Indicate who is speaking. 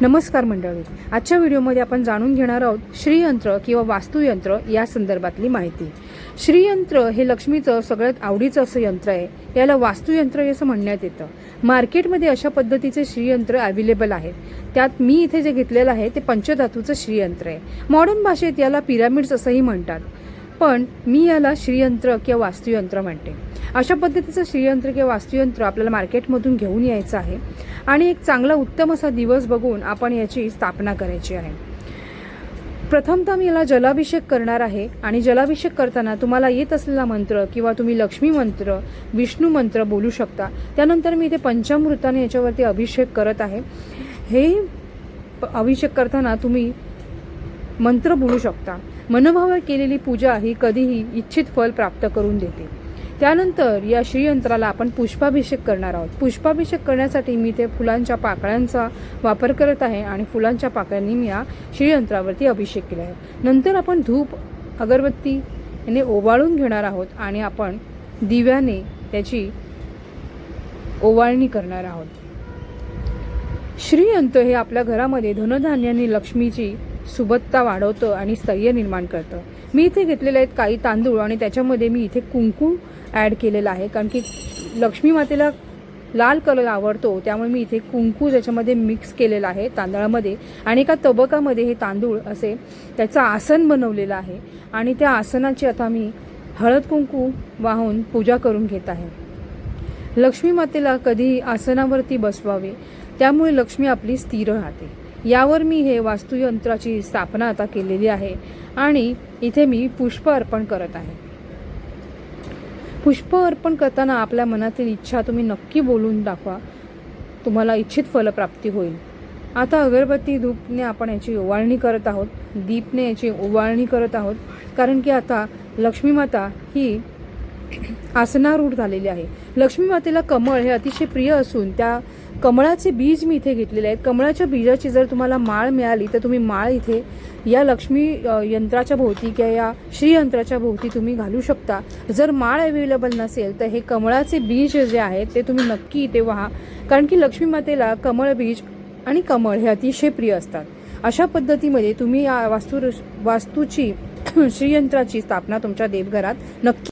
Speaker 1: नमस्कार मंडळी, आजच्या व्हिडिओमध्ये आपण जाणून घेणार आहोत श्रीयंत्र किंवा वास्तुयंत्र या संदर्भातली माहिती। श्रीयंत्र हे लक्ष्मीचं सगळ्यात आवडीचं असं यंत्र आहे। याला वास्तुयंत्र असं म्हणण्यात येतं। मार्केटमध्ये अशा पद्धतीचे श्रीयंत्र अवेलेबल आहेत। त्यात मी इथे जे घेतलेलं आहे ते पंचधातूचं श्रीयंत्र आहे। मॉडर्न भाषेत याला पिरामिड्स असंही म्हणतात, पण मी याला श्रीयंत्र किंवा वास्तुयंत्र म्हणते। अशा पद्धतीचं श्रीयंत्र किंवा वास्तुयंत्र आपल्याला मार्केटमधून घेऊन यायचं आहे आणि एक चांगला उत्तम असा दिवस बघून आपण याची स्थापना करायची आहे। प्रथमतः मी याला जलाभिषेक करणार आहे आणि जलाभिषेक करताना तुम्हाला येत असलेला मंत्र किंवा तुम्ही लक्ष्मी मंत्र, विष्णू मंत्र बोलू शकता। त्यानंतर मी इथे पंचामृताने याच्यावरती अभिषेक करत आहे। हे अभिषेक करताना तुम्ही मंत्र बोलू शकता। मनोभावे केलेली पूजा ही कधीही इच्छित फल प्राप्त करून देते। त्यानंतर या श्रीयंत्राला आपण पुष्पाभिषेक करणार आहोत। पुष्पाभिषेक करण्यासाठी मी ते फुलांच्या पाकळ्यांचा वापर करत आहे आणि फुलांच्या पाकळ्यांनी मी या श्रीयंत्रावरती अभिषेक केला आहे। नंतर आपण धूप अगरबत्ती याने ओवाळून घेणार आहोत आणि आपण दिव्याने त्याची ओवाळणी करणार आहोत। श्रीयंत्र हे आपल्या घरामध्ये धनधान्याने लक्ष्मीची सुबत्ता वाढवतं आणि स्थैर्य निर्माण करतं। मी इथे घेतलेले आहेत काही तांदूळ आणि त्याच्यामध्ये मी इथे कुंकू ॲड केलेला आहे, कारण की लक्ष्मी मातेला लाल कलर आवडतो, त्यामुळे मी इथे कुंकू त्याच्यामध्ये मिक्स केलेला आहे तांदळामध्ये। आणि एका तबकामध्ये हे तांदूळ असे त्याचं आसन बनवलेलं आहे आणि त्या आसनाची आता मी हळद कुंकू वाहून पूजा करून घेत आहे। लक्ष्मी मातेला कधीही आसनावरती बसवावे, त्यामुळे लक्ष्मी आपली स्थिर राहते। यावर मी हे वास्तुयंत्राची स्थापना आता केलेली आहे आणि इथे मी पुष्प अर्पण करत आहे। पुष्प अर्पण करताना आपल्या मनातील इच्छा तुम्ही नक्की बोलून दाखवा, तुम्हाला इच्छित फलप्राप्ती होईल। आता अगरबत्ती धूपने आपण याची ओवाळणी करत आहोत, दीपने याची ओवाळणी करत आहोत, कारण की आता लक्ष्मी माता ही आसनारूढ झालेली आहे। लक्ष्मी मातेला कमळ हे अतिशय प्रिय असून त्या कमळाचे बीज मी इथे घेतलेले आहेत। कमळाच्या बीजाची जर तुम्हाला माळ मिळाली तर तुम्ही माळ इथे या लक्ष्मी यंत्राच्या भोवती किंवा या श्रीयंत्राच्या भोवती तुम्ही घालू शकता। जर माळ अवेलेबल नसेल तर हे कमळाचे बीज जे आहेत ते तुम्ही नक्की इथे वाहा, कारण की लक्ष्मी मातेला कमळ बीज आणि कमळ हे अतिशय प्रिय असतात। अशा पद्धतीमध्ये तुम्ही या वास्तूची श्रीयंत्राची स्थापना तुमच्या देवघरात नक्की